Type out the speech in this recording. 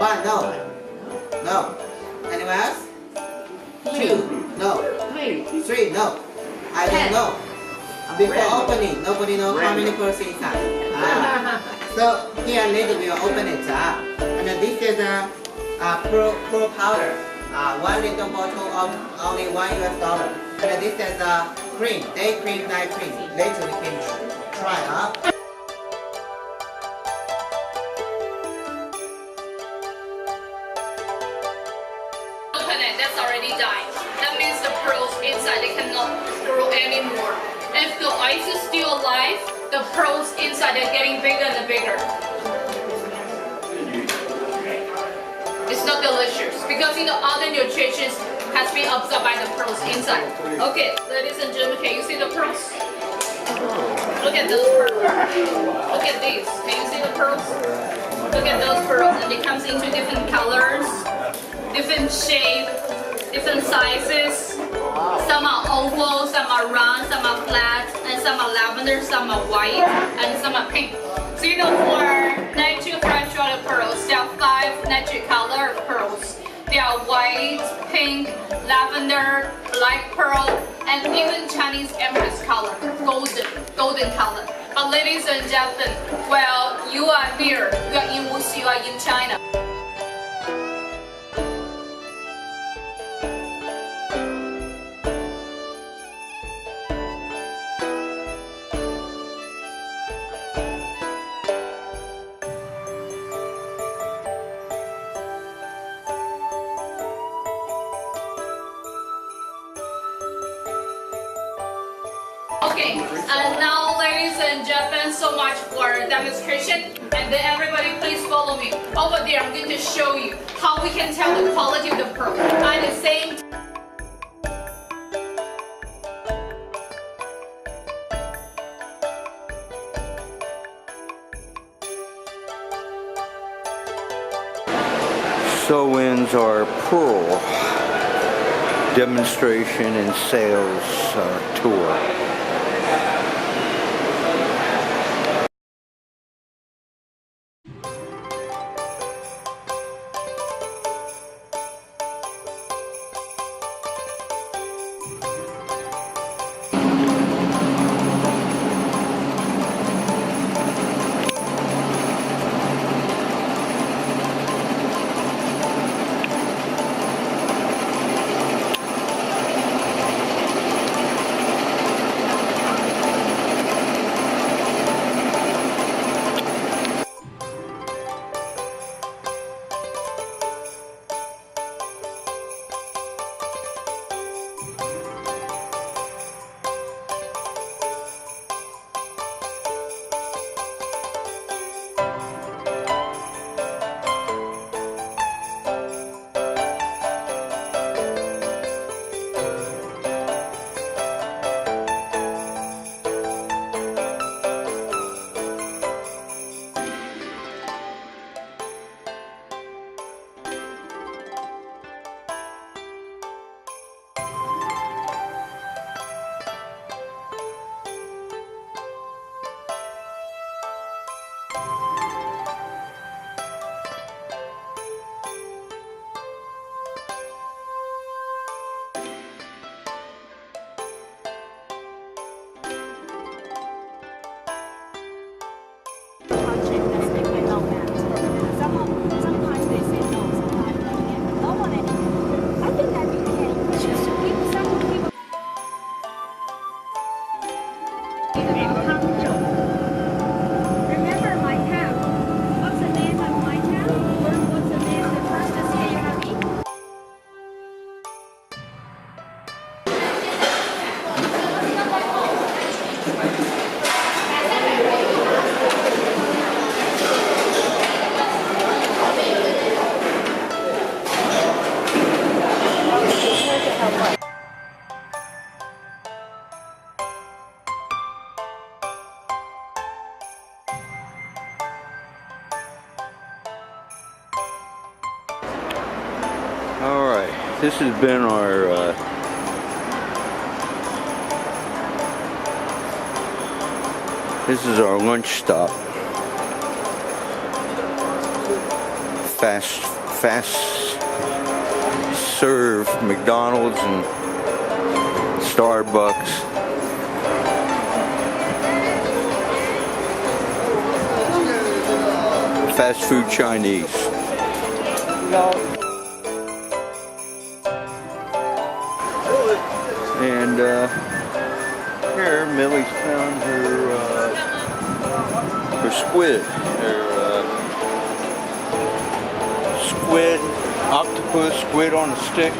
1, no. No. Anyone else? 2, no. 3, no. I don't know. Before opening, nobody knows how many pearls inside. So here later we will open it. And this is a pearl powder. 1 little bottle of only $1. And this is a cream, day cream, night cream. Later we can try. Open it, that's already died. That means the pearls inside they cannot grow anymore. If the ice is still alive, the pearls inside are getting bigger and bigger. It's not delicious because other nutrition has been absorbed by the pearls inside. Okay, ladies and gentlemen, can you see the pearls? Look at those pearls. Look at these. Can you see the pearls? Look at those pearls, and it comes into different colors, different shapes, different sizes. Some are oval, some are round, some are flat, and some are lavender, some are white, and some are pink. So for natural freshwater pearls, there are 5 natural color pearls. They are white, pink, lavender, black pearl, and even Chinese empress color, golden color. But ladies and gentlemen, well, you are here, you are in Wuxi, you are in China. Okay, and now ladies and gentlemen, so much for demonstration. And then everybody please follow me. Over there I'm going to show you how we can tell the quality of the pearl. At the same time, So ends our pearl demonstration and sales tour. This has been our lunch stop. fast serve McDonald's and Starbucks. Fast food Chinese. And here Millie's found her squid. Her squid, octopus, squid on a stick.